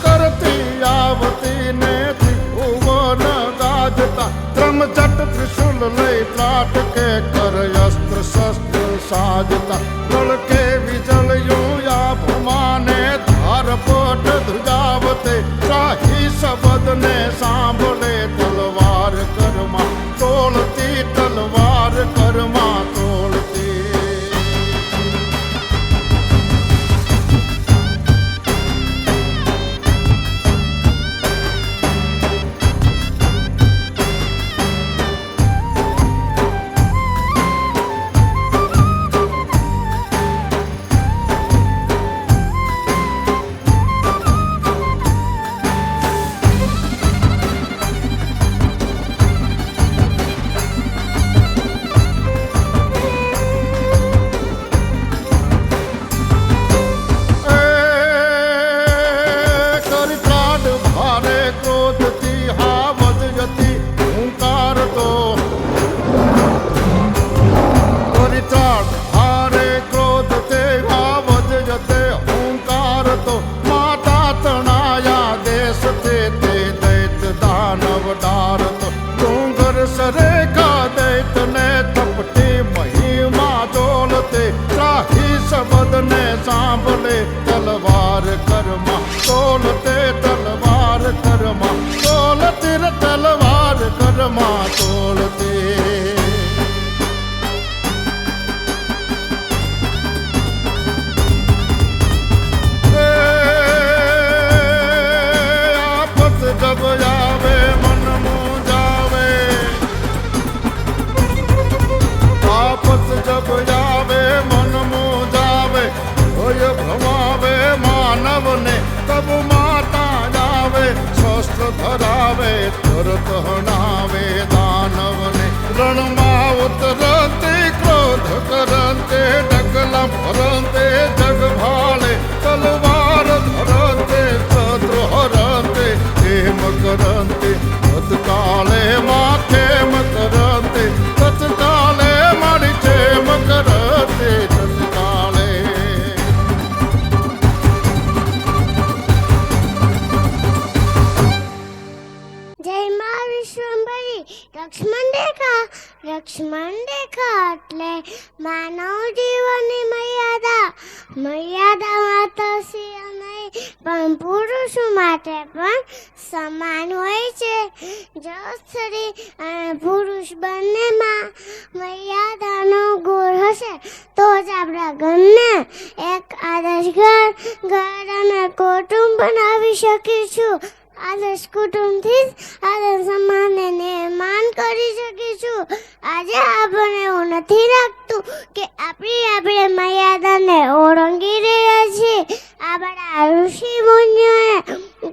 કરતી આવતી ને ભુવન ગાજતા ત્રમજટ ત્રિશુલ લઈ ત્રાટકે કર અસ્ત્ર શસ્ત્ર સાજતા લડકે વિજળયું આભમાને ધારપટ ધ્રુજાવતે રાહી શબ્દને સાંભળે તલવાર કરમાં તોલતી તલવાર કરમાં તોલતી શબ્દને સાંભળે તલવાર કરમાં તોલતે તલવાર કરમાં તોલતી તલવાર કરમાં તોલતી આપત જબ આવે મન મૂંઝાવે આપત જબ આવે મન મૂંઝાવે હોય ભમાવે માનવને તબ માતા આવે શસ્ત્ર ધરાવે તરત હણાવે દાનવને રણમાં ઉતરતે ક્રોધ કરંતે ડગલા ભરંતે જગ ભાળે તલવાર ધરંતે શત્રુ હરંતે કેમ કરંતે તત્કાલે માં કેમ કરંતે તત્કાલે મારી કેમ કરતે તત્કાલે જય માં વિશ્વંભરી લક્ષ્મણ રેખા એટલે માનવ જીવનની મર્યાદામાં તો સિંહ નહીં પણ પુરુષ માટે પણ સમાન હોય છે. જો સ્ત્રી અને પુરુષ બંનેમાં મર્યાદાનો ગુણ હશે તો જ આપણા ઘરને એક આદર્શ ઘર અને કુટુંબ બનાવી શકીશું. આદર્શ કુટુંબથી જ આદર્શ સમાજને નિર્માણ કરી શકીશું. આજે આપણને એવું નથી લાગતું કે આપણે મર્યાદાને ઓળંગી રહ્યા છીએ. આપણા ઋષિ મુનિઓએ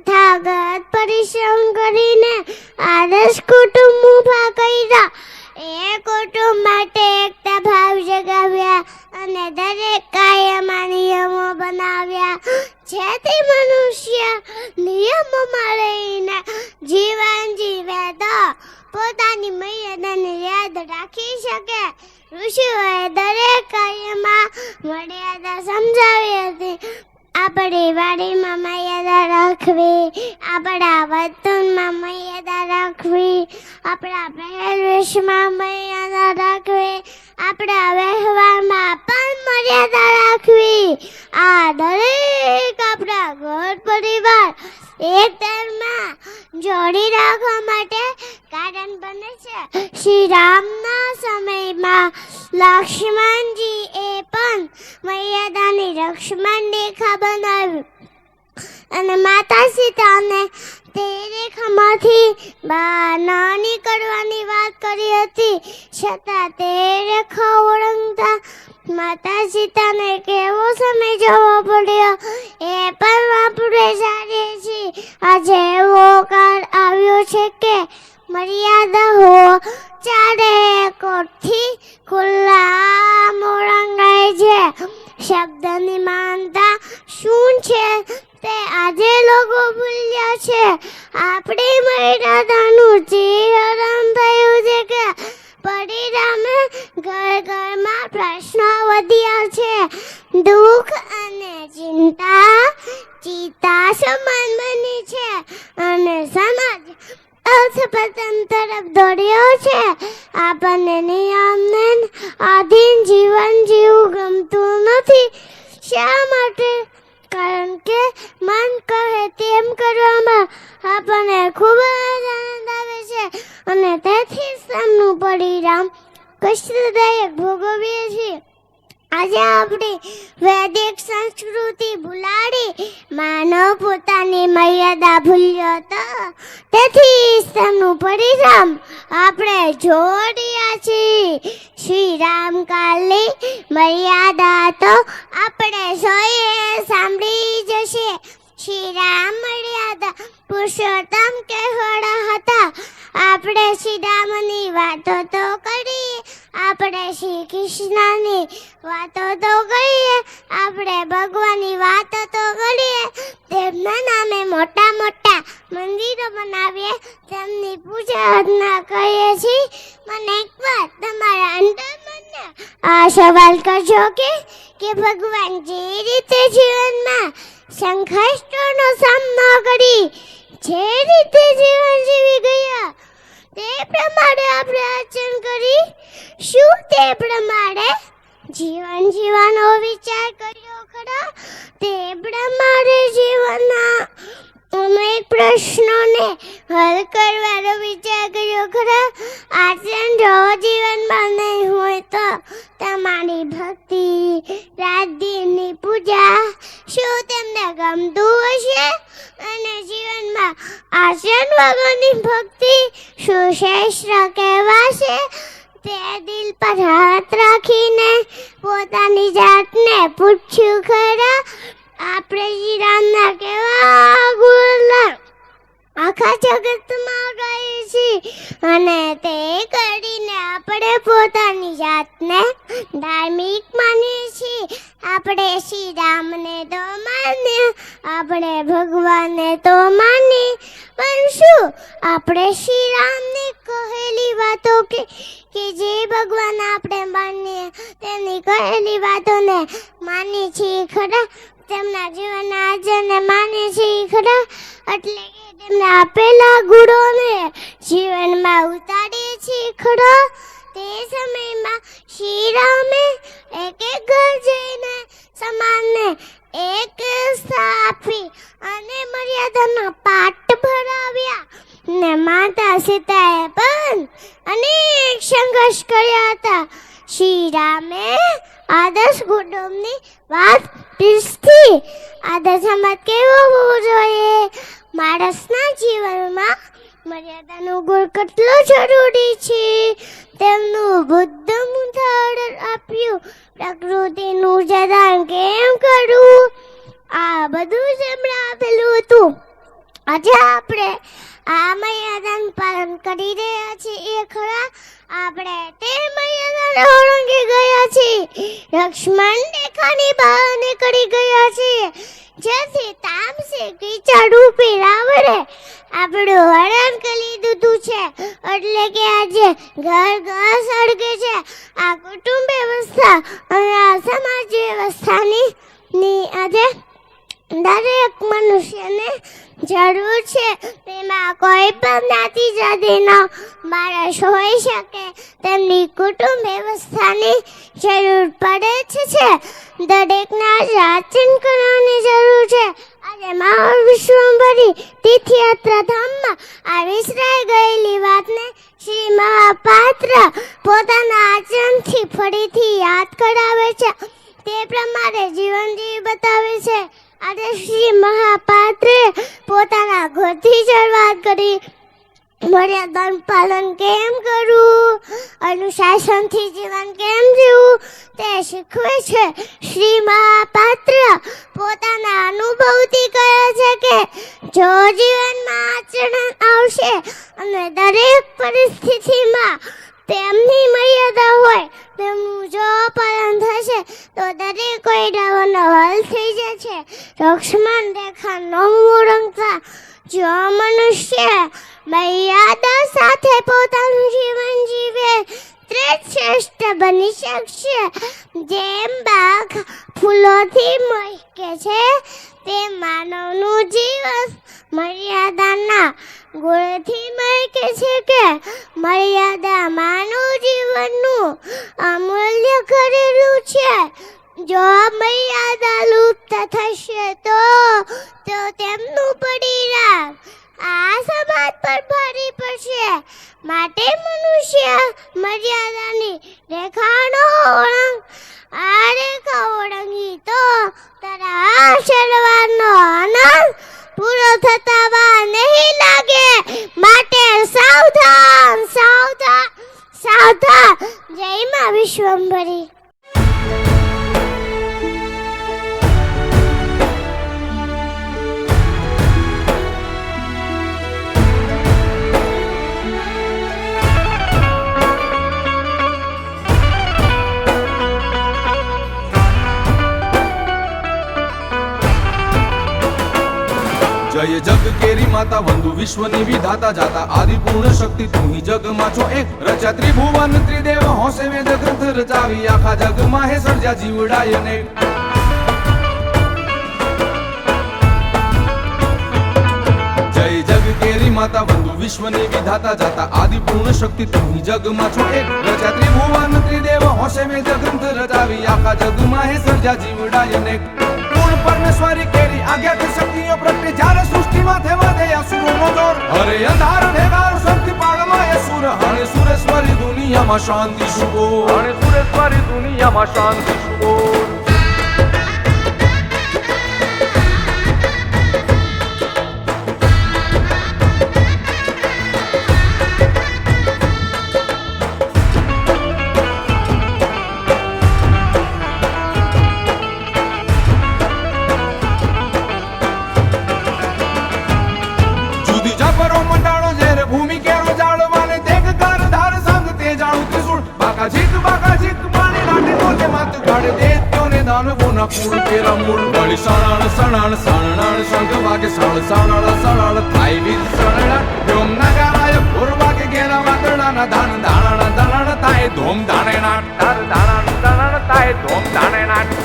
થાગત પરિશ્રમ કરીને આદર્શ કુટુંબ ઊભા કર્યા. એ કુટુંબ માટે એકતા ભાવ જગાવ્યા અને દરેક કાયમમાં નિયમો બનાવ્યા, જેથી મનુષ્ય નિયમોમાં રહીને જીવન જીવે તો પોતાની મર્યાદાને યાદ રાખી શકે. ઋષિઓએ દરેક કાર્યમાં મર્યાદા સમજાવી હતી. આપણી વાડીમાં મર્યાદા રાખવી, આપણા વર્તનમાં મર્યાદા રાખવી, આપણા પહેરવેશમાં મર્યાદા રાખવી, આપણા વ્યવહારમાં પણ મર્યાદા રાખવી. આ દરેક આપણા ઘર પરિવાર એક ધર્મમાં જોડી રાખવા માટે કારણ બને છે. શ્રી રામના સમયમાં લક્ષ્મણજી એ પણ મર્યાદાની લક્ષ્મણ રેખા બનાવી અને માતા સીતાને તે રેખામાંથી બહાર ન નીકળવાની વાત કરી હતી. છતાં તે રેખા ઓળંગતા માતા સીતાને કેવો સમય જવો પડ્યો એ પણ આપણે જાણીએ છીએ. આજે એવો કાળ આવ્યો છે કે મર્યાદા હો ચારે કોરથી ખુલ્લા ઓળંગાય છે. શબ્દની માનતા શું છે તે આજે લોકો ભૂલ્યા છે. આપણી મર્યાદાનું ચિહ્ન થયું છે કે પરિણામે ઘર ઘરમાં પ્રશ્નો વધ્યા છે. દુઃખ અને ચિંતા સમાન બની છે અને સમાજ અર્થપતન તરફ દોડ્યો છે. આપણને નિયમને આધીન જીવન જીવવું ગમતું નથી. શા માટે? કારણ કે મન કહે તેમ કરવામાં આપણને ખૂબ જ આનંદ આવે છે અને તેથી તેમનું પરિણામ કષ્ટદાયક ભોગવીએ છીએ. આજે આપણી વૈદિક સંસ્કૃતિ ભૂલાડી માનવ પોતાની મર્યાદા ભૂલ્યો હતો. તેથી તેમનું પરિણામ આપણે જોડ્યા છીએ. શ્રી રામ કાલની મર્યાદા તો આપણે સૌએ સાંભળી જશે. શ્રી રામ મર્યાદા પુરુષોત્તમ કહેવાડા હતા. આપણે શ્રી રામની વાતો તો કરીએ, આપણે શ્રી કૃષ્ણની વાતો તો કરીએ, આપણે ભગવાનની વાતો તો કરીએ, તેમના નામે મોટા મોટા મંદિરો બનાવીએ, તેમની પૂજા અર્ચના કરીએ છીએ. મને એક વાત તમારા અંતર્મનને આ સવાલ કરજો કે ભગવાન જે રીતે જીવનમાં સંઘર્ષોનો સામનો કરી જે રીતે જીવન જીવી ગયા તે પ્રમાણે આપણે આચરણ કરી શું તે પ્રમાણે જીવન જીવવાનો વિચાર કર્યો ખરા? તે પ્રમાણે જીવનના અનેક પ્રશ્નોને હલ કરવાનો વિચાર કર્યો ખરા? આચરણ જો જીવનમાં નહીં હોય તો તમારી ભક્તિ રાતદિનની પૂજા શું તેમને ગમતું હશે? અને જીવનમાં આચરણ વગરની ભક્તિ શું શ્રેષ્ઠ કહેવાશે? તે દિલ પર હાથ રાખીને પોતાની જાતને પૂછ્યું ખરા? આપણે શ્રી રામના કેવા ગુણગાન આખા જગતમાં ગાઈએ છીએ અને તે કરીને આપણે પોતાની જાતને ધાર્મિક માનીએ છીએ. આપણે શ્રી રામને તો માનીએ, આપણે ભગવાનને તો માનીએ, પણ શું આપણે શ્રી રામની કહેલી વાતો કે જે ભગવાન આપણે માનીએ તેની કહેલી વાતોને માનીએ છીએ ખરા? તેમના જીવનના આચરણને માનીએ છીએ ખરા? એટલે કે તેમના આપેલા ગુણોને જીવનમાં ઉતારીએ છીએ ખરા? તે સમયમાં શ્રી રામે એક ઘર જઈને સમાનને એક સ્થાપી અને મર્યાદાના પાઠ ભરાવ્યા ને માતા સીતાએ પણ અનેક સંઘર્ષ કર્યા હતા. શ્રી રામે આદર્શ કુટુંબની વાત આદર્શ સમાજ કેવો હોવો જોઈએ? માણસના જીવનમાં મર્યાદાનો ગોળ કેટલો જરૂરી છે. તેમનું બુદ્ધ ઉદાહરણ આપ્યું. પ્રકૃતિનું જતન કેમ કરવું, આ બધું જ એમણે આપેલું હતું. આજે આપણે આ મર્યાદાનું પાલન કરી રહ્યા છીએ એ ખરા. આપણે તે મર્યાદાને ઓળંગી ગયા છીએ. લક્ષ્મણ રેખાની બહાર નીકળી ગયા છીએ, જેથી તામસી કીચડ રૂપી રાવણે આપણું હરણ કરી દીધું છે. એટલે કે આજે ઘર ઘર સળગે છે. આ કુટુંબ વ્યવસ્થા અને આ સમાજ વ્યવસ્થાની આજે દરેક મનુષ્યને જરૂર છે. તેમાં કોઈ પણ જ્ઞાતિ જાતિનો માણસ હોઈ શકે, તેમની કુટુંબ વ્યવસ્થાની જરૂર પડે છે. દરેકના આચરણ કરવાની જરૂર છે. આજે મહા વિશ્વંભરી તીર્થયાત્રા ધામમાં આ વિસરાઈ ગયેલી વાતને શ્રી મહાપાત્ર પોતાના આચરણથી ફરીથી યાદ કરાવે છે. તે પ્રમાણે જીવન જીવી બતાવે છે. આજે શ્રી મહાપાત્રે પોતાના ઘરથી શરૂઆત કરી. મર્યાદાનું પાલન કેમ કરવું, અનુશાસનથી જીવન કેમ જીવવું તે શીખવે છે. શ્રી મહાપાત્ર પોતાના અનુભવથી કહે છે કે જો જીવનમાં આચરણ આવશે અને દરેક પરિસ્થિતિમાં તેમની મર્યાદા હોય, તેમનું જો પાલન થશે તો દરેક કોયડાઓનો હલ થઈ જશે. લક્ષ્મણ રેખા ન ઓળંગતા જો મનુષ્ય મર્યાદા સાથે પોતાનું જીવન જીવે તે શ્રેષ્ઠ બની શકશે. જેમ બાગ ફૂલોથી મહેકે છે, તે માનવનું જીવન મર્યાદાના ગુણથી મહેકે છે કે મર્યાદા માનવ જીવનનું અમૂલ્ય કરેલું છે. જો મર્યાદા લુપ્ત થશે તો તેમનું પરિણામ આ સમાજ પર ભારે પડશે. માટે મનુષ્ય મર્યાદાની રેખાનો આ રેખા ઓળંગી તો તારા આશીર્વાદનો આનંદ પૂરો થતા વાર નહીં લાગે. માટે સાવધાન સાવધાન સાવધાન. જય માં વિશ્વંભરી. જય જગ કેરી માતા વંદુ વિશ્વની વિધાતા જાતા આદિ પૂર્ણ શક્તિ તું ही જગમાં છો એક. રચા ત્રિભુવન ત્રિદેવ હોંશે વેદ ગ્રંથ રચાવી આખા જગમાં હે સર્જા જીવડાય અનેક. જય જગ કેરી માતા વંદુ વિશ્વની વિધાતા જાતા આદિ પૂર્ણ શક્તિ તું ही જગમાં છો એક. રચા ત્રિભુવન ત્રિદેવ હોંશે વેદ ગ્રંથ રચાવી આખા જગમાં હે સર્જા જીવડાય અનેક. પૂર્ણ પરમેશ્વરી કેરી આજ્ઞાથી શક્તિઓ પ્રગટે જ્યારે સૃષ્ટિમાં થવા દે અસુરોનો જોર. હરે અંધાર ભેગાર શક્તિ પાળમાં અસુર. હણે સુરેશ્વરી દુનિયામાં શાંતિ શુભો. હણે સુરેશ્વરી દુનિયામાં શાંતિ શુભો. કુળ કેરા મૂળ વળી સણાણ સણાણ સણાણ શંખ વાગે સણ સણાળ સણાળ થાય વિદ સણાણ ધોમ નગારાય ભોર વાગે ઘેરા વાદળાના ધાન ધાણા ધાણ થાય ધોમ ધાણે નાટ ધાણા ધાણ થાય ધોમ ધાણે નાટ.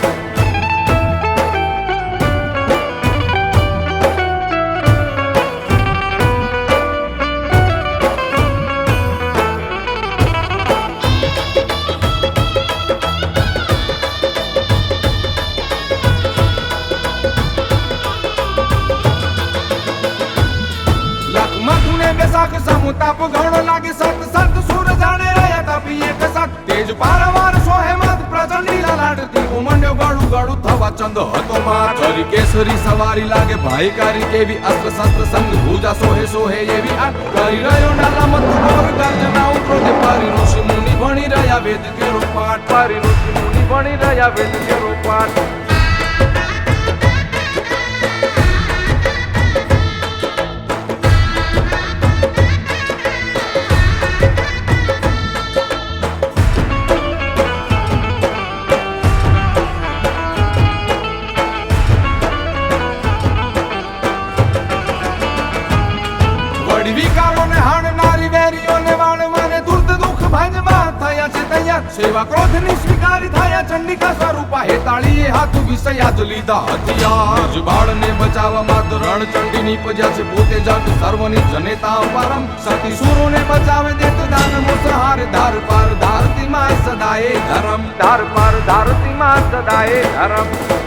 તાપ ઘણો લાગે સત સંત સુર જાણે રહ્યા તાપી એક સત તેજ પારવાર સોહેમત પ્રચંડ લીલા લાડતી ઉમંડ્યો ગળું વાળું થવા ચંદ હતો માં ચરી કેસરી સવારી લાગે ભાઈકારી કેવી અસ્ત્ર શસ્ત્ર સંગ ભૂજા સોહે સોહે એવી આ કરી રહ્યો નાલા મત મોર ગર્જના ઉતરો પારી ઋષિ મુનિ ભણી રહ્યા વેદ કેરો પાઠ પારી ઋષિ મુનિ ભણી રહ્યા વેદ કેરો પાઠ સેવા ક્રોધ ની સ્વીકારી થયા ચંડિકા સ્વરૂપા હેતાળીએ હાથ વિષયા જ લીધા હથિયાર જુબાળ ને બચાવવા માત્ર રણ ચંડી નીપજ્યા છે પોતે જગ સર્વની જનેતા પરમ સતી સુરો ને બચાવે દેત દાનમો સહારે ધાર પાર ધારતી માં સદાએ ધર્મ ધાર પાર ધારતી માં સદાએ ધર્મ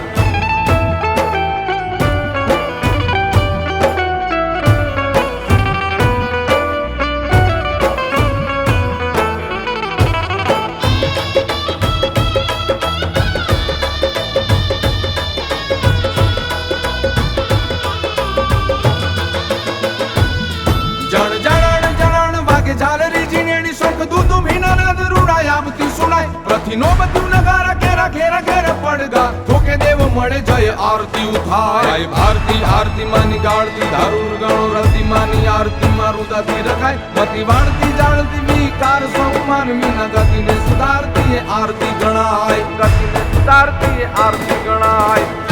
નો બધું નગારા ઘેરા ઘેરા ઘેરા પડગા ઠોકે દેવ મળે જય આરતી ઉઠાય ભારતી આરતી માની ગાળતી ધારુર ગણો રતી માની આરતી માં રુદાતી રખાય મતી વાળતી જાણતી વિકાર સૌ માનવી ના ગતિને સુધારતી આરતી ગણાય ગતિને સુધારતી આરતી ગણાય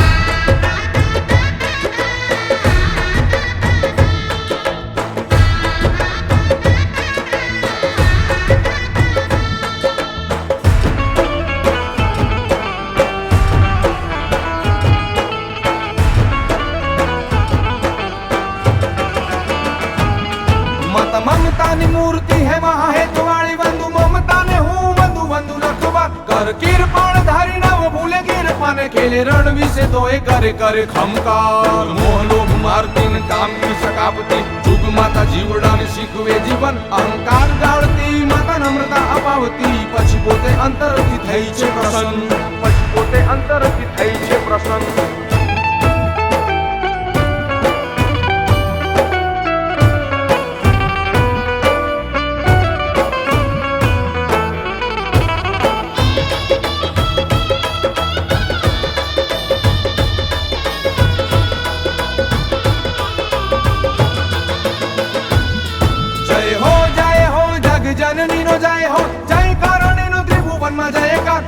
મમતાની મૂર્તિ હે મહા હેતુ વાળી વંદુ મમતા ને હું વંદુ વંદુ લખવા કર કિરપણ ધારી નવ ભૂલે કિરપાને ખેલે રણ વિશે તો એ કરે કરે ખમકાર મોહ લોભ મારતી ને કામ કી શકાપતી જુગ માતા જીવડાને શીખવે જીવન અહંકાર ગાળતી માતા નમ્રતા અપાવતી પછી પોતે અંતરથી થઈ છે પ્રસન્ન પછી પોતે અંતરથી થઈ છે પ્રસન્ન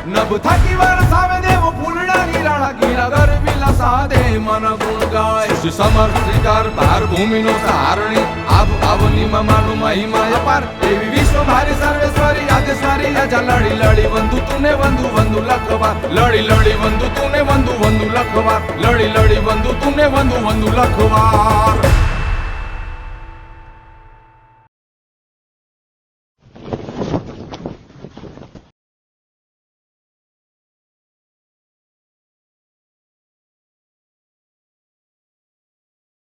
નભ થાકી વરસાવે દેવો ફૂલડા નીરાળા ગીરા ગરબીલા સાદે મન ગુણ ગાય સમર્થ શ્રીકાર ભાર ભૂમિનો સહારણી આબ આવની મમાનું મહિમા અપાર એવી વિશ્વ ભારી સર્વેશ્વરી આદેશ્વરી અજા લડી લડી વંદુ તુને વંદુ વંદુ લખવા લડી લડી વંદુ તુને વંદુ વંદુ લખવા લડી લડી વંદુ તુને વંદુ વંદુ લખવા